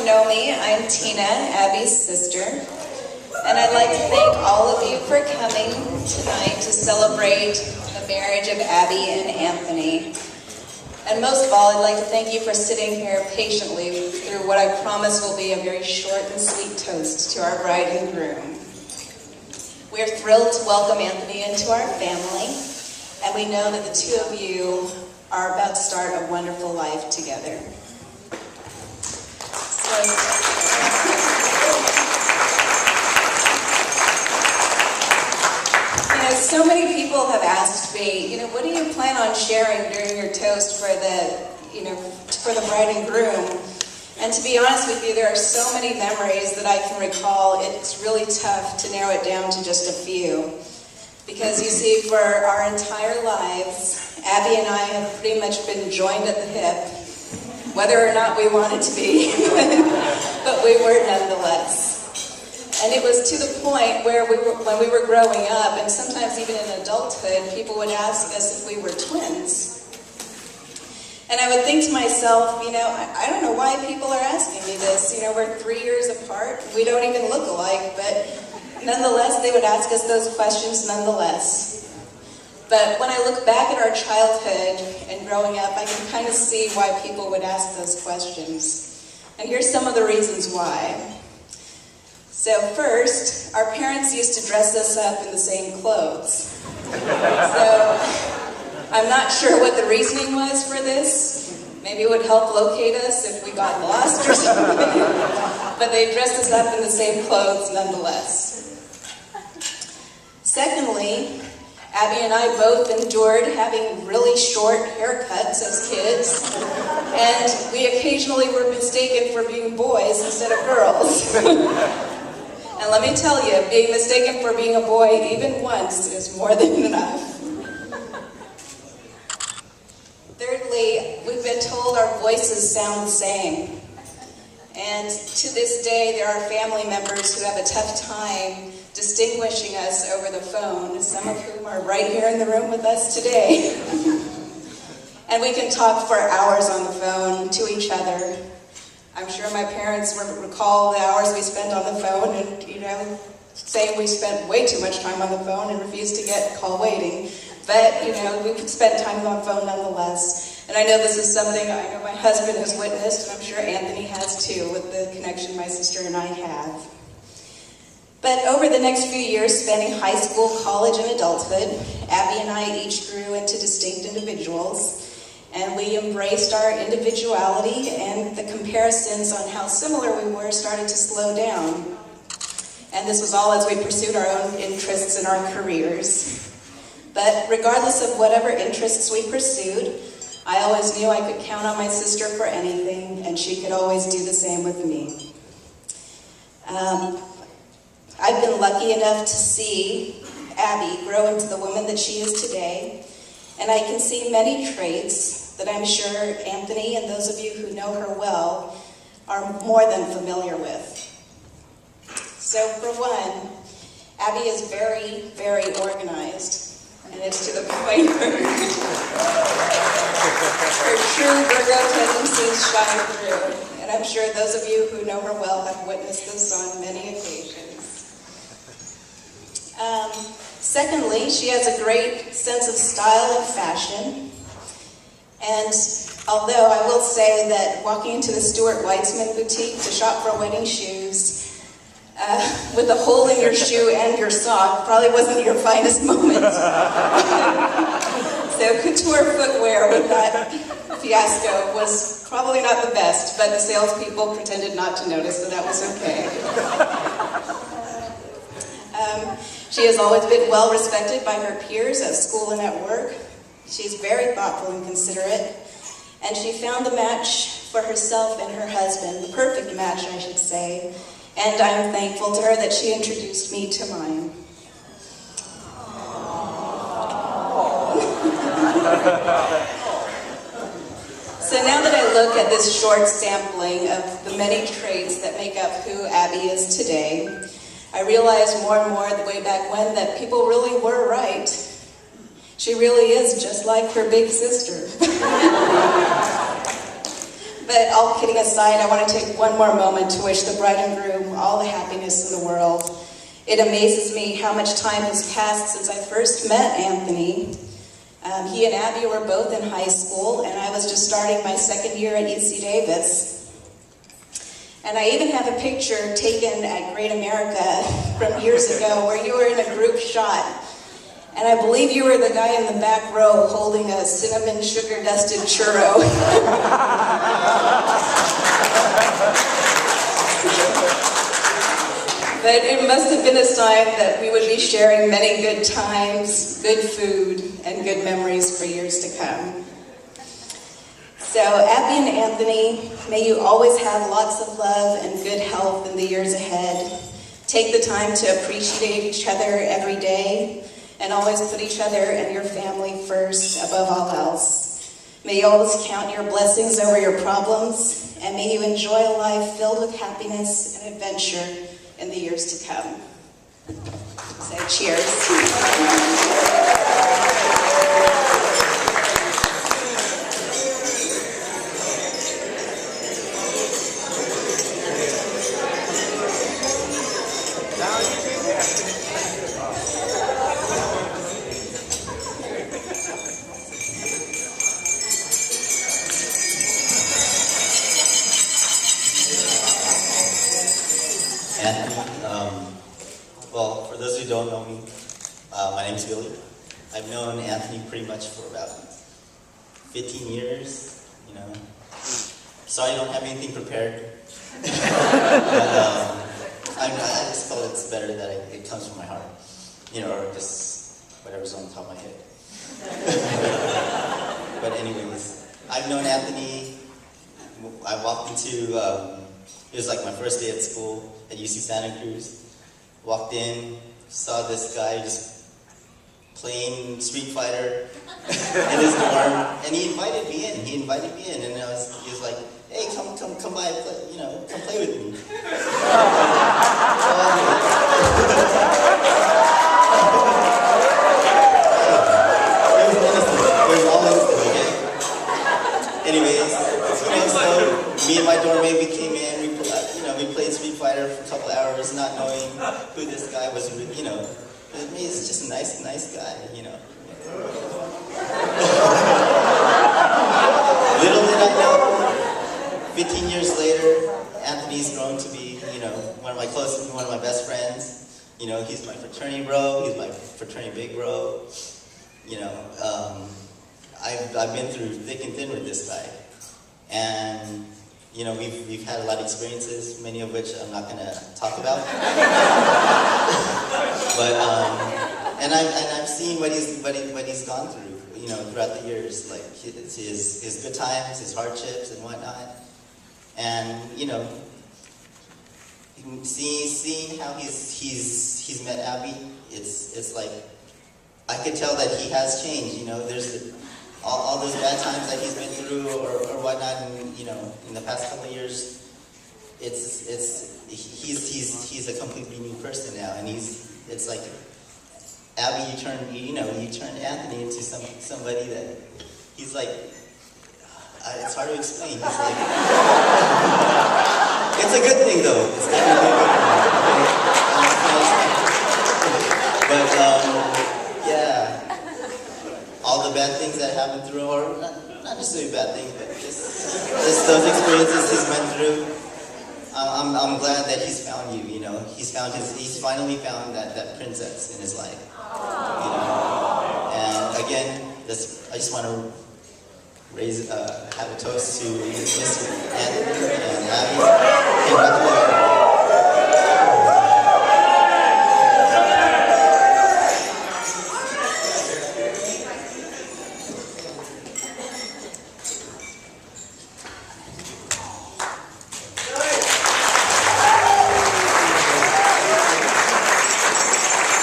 know me, I'm Tina, Abby's sister, and I'd like to thank all of you for coming tonight to celebrate the marriage of Abby and Anthony. And most of all, I'd like to thank you for sitting here patiently through what I promise will be a very short and sweet toast to our bride and groom. We're thrilled to welcome Anthony into our family, and we know that the two of you are about to start a wonderful life together. So many people have asked me, what do you plan on sharing during your toast for the bride and groom? And to be honest with you, there are so many memories that I can recall, it's really tough to narrow it down to just a few. Because you see, for our entire lives, Abby and I have pretty much been joined at the hip, whether or not we wanted to be, but we were nonetheless. And it was to the point where when we were growing up, and sometimes even in adulthood, people would ask us if we were twins. And I would think to myself, I don't know why people are asking me this. We're 3 years apart. We don't even look alike, but nonetheless, they would ask us those questions nonetheless. But when I look back at our childhood and growing up, I can kind of see why people would ask those questions. And here's some of the reasons why. So first, our parents used to dress us up in the same clothes. So I'm not sure what the reasoning was for this. Maybe it would help locate us if we got lost or something. But they dressed us up in the same clothes nonetheless. Secondly, Abby and I both endured having really short haircuts as kids, and we occasionally were mistaken for being boys instead of girls. And let me tell you, being mistaken for being a boy even once is more than enough. Thirdly, we've been told our voices sound the same. And to this day, there are family members who have a tough time distinguishing us over the phone, some of whom are right here in the room with us today. And we can talk for hours on the phone to each other. I'm sure my parents recall the hours we spent on the phone and, saying we spent way too much time on the phone and refused to get call waiting. But, we could spend time on the phone nonetheless. And I know this is something I know my husband has witnessed, and I'm sure Anthony has too, with the connection my sister and I have. But over the next few years, spanning high school, college, and adulthood, Abby and I each grew into distinct individuals. And we embraced our individuality, and the comparisons on how similar we were started to slow down. And this was all as we pursued our own interests and our careers. But regardless of whatever interests we pursued, I always knew I could count on my sister for anything, and she could always do the same with me. I've been lucky enough to see Abby grow into the woman that she is today, and I can see many traits that I'm sure Anthony and those of you who know her well are more than familiar with. So for one, Abby is very, very organized, and it's to the point where her true Virgo tendencies shine through. And I'm sure those of you who know her well have witnessed this on many occasions. Secondly, she has a great sense of style and fashion. And although I will say that walking into the Stuart Weitzman boutique to shop for wedding shoes with a hole in your shoe and your sock probably wasn't your finest moment. So couture footwear with that fiasco was probably not the best, but the salespeople pretended not to notice, so that was okay. She has always been well respected by her peers at school and at work. She's very thoughtful and considerate, and she found the match for herself and her husband, the perfect match, I should say, and I'm thankful to her that she introduced me to mine. So now that I look at this short sampling of the many traits that make up who Abby is today, I realize more and more way back when that people really were right. She really is just like her big sister. But all kidding aside, I want to take one more moment to wish the bride and groom all the happiness in the world. It amazes me how much time has passed since I first met Anthony. He and Abby were both in high school, and I was just starting my second year at UC Davis. And I even have a picture taken at Great America from years ago where you were in a group shot. And I believe you were the guy in the back row holding a cinnamon sugar-dusted churro. But it must have been a sign that we would be sharing many good times, good food, and good memories for years to come. So, Abby and Anthony, may you always have lots of love and good health in the years ahead. Take the time to appreciate each other every day, and always put each other and your family first above all else. May you always count your blessings over your problems, and may you enjoy a life filled with happiness and adventure in the years to come. So, cheers. Well, for those who don't know me, my name's Billy. I've known Anthony pretty much for about 15 years, you know. Sorry I don't have anything prepared. But, I just felt it's better that it comes from my heart, you know, or just whatever's on top of my head. But anyways, I've known Anthony. I walked into, it was like my first day at school at UC Santa Cruz. Walked in, saw this guy just playing Street Fighter in his dorm, and he invited me in. He was like, "Hey, come by, play, you know, come play with me." It was all innocent, okay? Anyways, so me and my dorm mate, we came in. We played Street Fighter for a couple hours, not knowing who this guy was. You know, he's just a nice guy. You know. Little did I know, 15 years later, Anthony's grown to be, you know, one of my best friends. You know, he's my fraternity bro. He's my fraternity big bro. You know, I've been through thick and thin with this guy, and. You know, we've had a lot of experiences, many of which I'm not going to talk about. But and I've seen what he's gone through, you know, throughout the years, like his good times, his hardships, and whatnot. And you know, seeing how he's met Abby, it's like I could tell that he has changed. You know, there's all those bad times that he's been through or whatnot, and you know, in the past couple of years, he's a completely new person now, and it's like Abby, you turned Anthony into somebody that he's like, it's hard to explain. He's like, it's a good thing though. It's definitely a good thing. But yeah. All the bad things that happened through, or not necessarily bad things, but just those experiences he's went through. I'm glad that he's found you. You know, he's finally found that princess in his life. You know, and again, I just want to have a toast to Mr. Anthony and Abby.